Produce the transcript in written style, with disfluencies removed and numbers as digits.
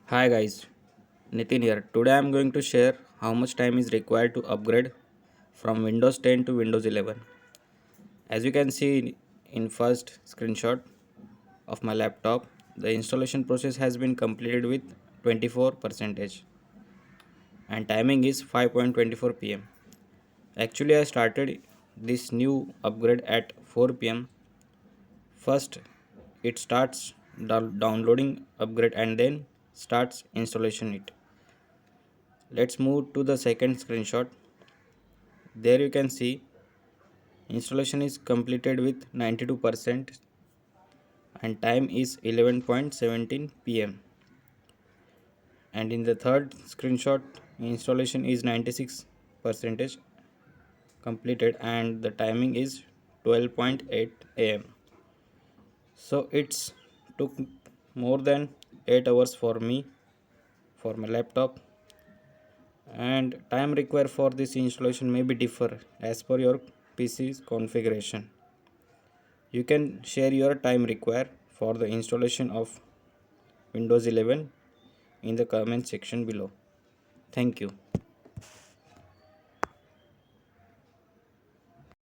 Hi guys, Nitin here. Today I am going to share how much time is required to upgrade from Windows 10 to Windows 11. As you can see in first screenshot of my laptop, the installation process has been completed with 24% and timing is 5:24 pm. Actually I started this new upgrade at 4 pm. First it starts downloading upgrade and then starts installation it. Let's move to the second screenshot. There you can see installation is completed with 92% and time is 11:17 pm. And in the third screenshot, installation is 96% completed and the timing is 12:08 am. So it's took more than 8 hours for me for my laptop, and time required for this installation may be differ as per your PC's configuration. You can share your time required for the installation of Windows 11 in the comment section below. Thank you.